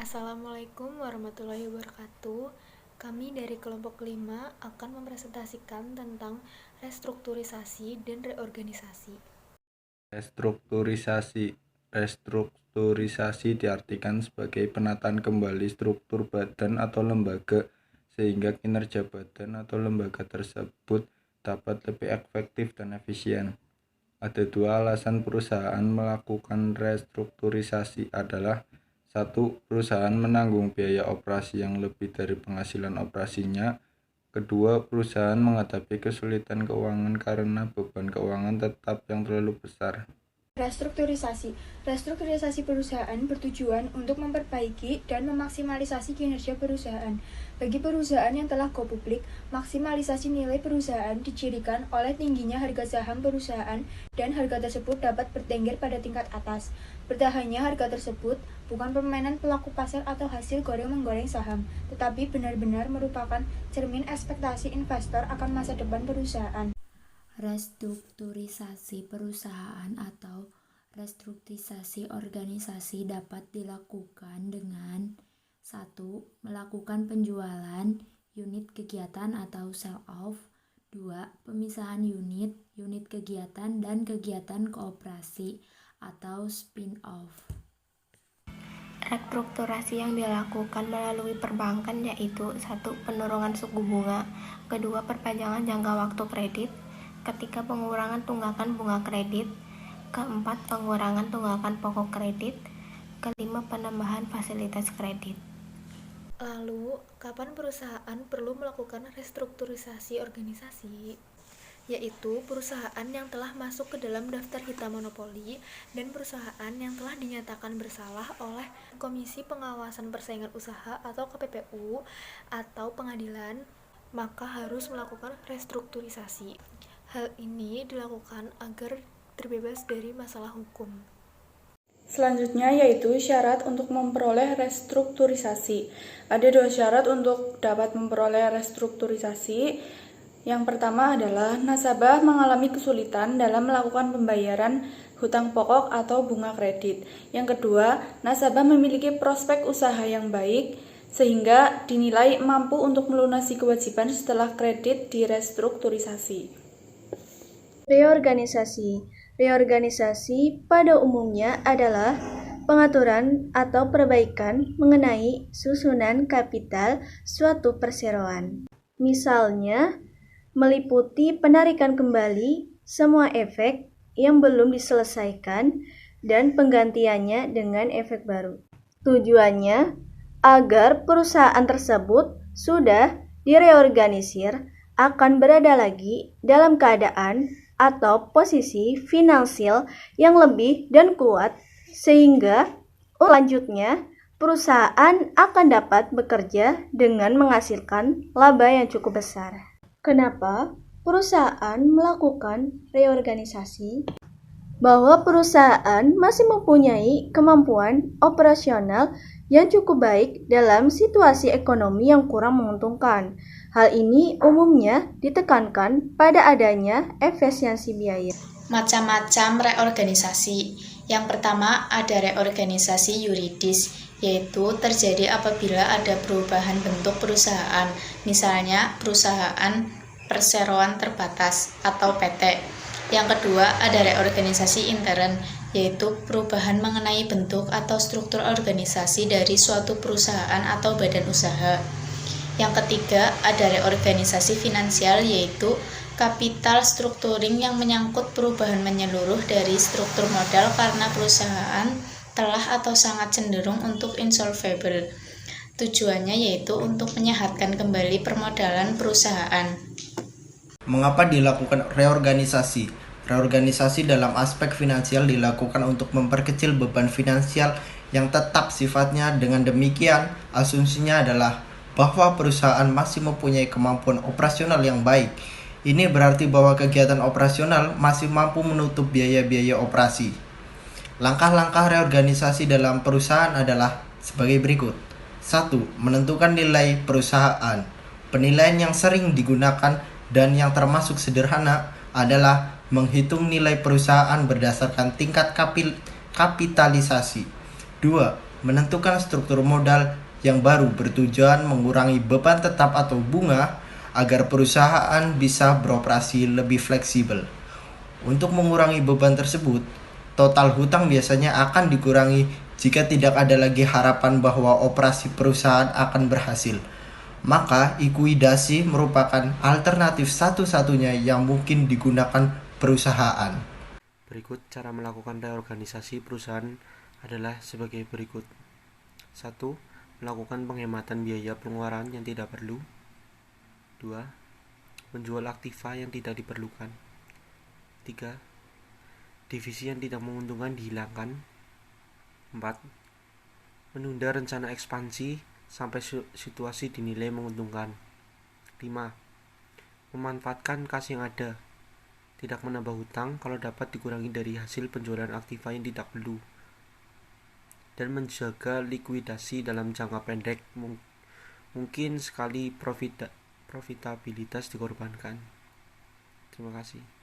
Assalamualaikum warahmatullahi wabarakatuh. Kami dari kelompok 5 akan mempresentasikan tentang restrukturisasi dan reorganisasi. Restrukturisasi diartikan sebagai penataan kembali struktur badan atau lembaga sehingga kinerja badan atau lembaga tersebut dapat lebih efektif dan efisien. Ada dua alasan perusahaan melakukan restrukturisasi adalah: satu, perusahaan menanggung biaya operasi yang lebih dari penghasilan operasinya. Kedua, perusahaan menghadapi kesulitan keuangan karena beban keuangan tetap yang terlalu besar. Restrukturisasi perusahaan bertujuan untuk memperbaiki dan memaksimalisasi kinerja perusahaan. Bagi perusahaan yang telah go publik, maksimalisasi nilai perusahaan dicirikan oleh tingginya harga saham perusahaan dan harga tersebut dapat bertengger pada tingkat atas. Bertahannya harga tersebut bukan permainan pelaku pasar atau hasil goreng-menggoreng saham, tetapi benar-benar merupakan cermin ekspektasi investor akan masa depan perusahaan. Restrukturisasi perusahaan atau restrukturisasi organisasi dapat dilakukan dengan 1. Melakukan penjualan unit kegiatan atau sell off. 2. Pemisahan unit kegiatan dan kegiatan kooperasi atau spin off. Restrukturasi yang dilakukan melalui perbankan yaitu 1. Penurunan suku bunga. 2. Perpanjangan jangka waktu kredit. 3. Pengurangan tunggakan bunga kredit. 4. Pengurangan tunggakan pokok kredit. 5. Penambahan fasilitas kredit. Lalu, kapan perusahaan perlu melakukan restrukturisasi organisasi? Yaitu perusahaan yang telah masuk ke dalam daftar hitam monopoli dan perusahaan yang telah dinyatakan bersalah oleh Komisi Pengawasan Persaingan Usaha atau KPPU atau pengadilan, maka harus melakukan restrukturisasi. Hal ini dilakukan agar terbebas dari masalah hukum. Selanjutnya yaitu syarat untuk memperoleh restrukturisasi. Ada dua syarat untuk dapat memperoleh restrukturisasi. Yang pertama adalah nasabah mengalami kesulitan dalam melakukan pembayaran hutang pokok atau bunga kredit. Yang kedua, nasabah memiliki prospek usaha yang baik sehingga dinilai mampu untuk melunasi kewajiban setelah kredit direstrukturisasi. Reorganisasi pada umumnya adalah pengaturan atau perbaikan mengenai susunan kapital suatu perseroan. Misalnya, meliputi penarikan kembali semua efek yang belum diselesaikan dan penggantiannya dengan efek baru. Tujuannya agar perusahaan tersebut sudah direorganisir akan berada lagi dalam keadaan atau posisi finansial yang lebih dan kuat sehingga selanjutnya perusahaan akan dapat bekerja dengan menghasilkan laba yang cukup besar. Kenapa perusahaan melakukan reorganisasi? Bahwa perusahaan masih mempunyai kemampuan operasional yang cukup baik dalam situasi ekonomi yang kurang menguntungkan. Hal ini umumnya ditekankan pada adanya efisiensi biaya. Macam-macam reorganisasi. Yang pertama ada reorganisasi yuridis, yaitu terjadi apabila ada perubahan bentuk perusahaan, misalnya perusahaan perseroan terbatas atau PT. Yang kedua ada reorganisasi intern, yaitu perubahan mengenai bentuk atau struktur organisasi dari suatu perusahaan atau badan usaha. Yang ketiga ada reorganisasi finansial, yaitu capital structuring yang menyangkut perubahan menyeluruh dari struktur modal karena perusahaan telah atau sangat cenderung untuk insolvable. Tujuannya yaitu untuk menyehatkan kembali permodalan perusahaan. Mengapa dilakukan reorganisasi? Reorganisasi dalam aspek finansial dilakukan untuk memperkecil beban finansial yang tetap sifatnya. Dengan demikian, asumsinya adalah bahwa perusahaan masih mempunyai kemampuan operasional yang baik. Ini berarti bahwa kegiatan operasional masih mampu menutup biaya-biaya operasi. Langkah-langkah reorganisasi dalam perusahaan adalah sebagai berikut. 1. Menentukan nilai perusahaan. Penilaian yang sering digunakan dan yang termasuk sederhana adalah menghitung nilai perusahaan berdasarkan tingkat kapitalisasi. 2. menentukan struktur modal yang baru bertujuan mengurangi beban tetap atau bunga agar perusahaan bisa beroperasi lebih fleksibel. Untuk mengurangi beban tersebut, total hutang biasanya akan dikurangi jika tidak ada lagi harapan bahwa operasi perusahaan akan berhasil. Maka, likuidasi merupakan alternatif satu-satunya yang mungkin digunakan perusahaan. Berikut cara melakukan reorganisasi perusahaan adalah sebagai berikut. 1. Melakukan penghematan biaya pengeluaran yang tidak perlu. 2. Menjual aktiva yang tidak diperlukan. 3. Divisi yang tidak menguntungkan dihilangkan. 4. Menunda rencana ekspansi sampai situasi dinilai menguntungkan. 5. Memanfaatkan kas yang ada. Tidak menambah hutang kalau dapat dikurangi dari hasil penjualan aktiva yang tidak perlu. Dan menjaga likuidasi dalam jangka pendek. Mungkin sekali profitabilitas dikorbankan. Terima kasih.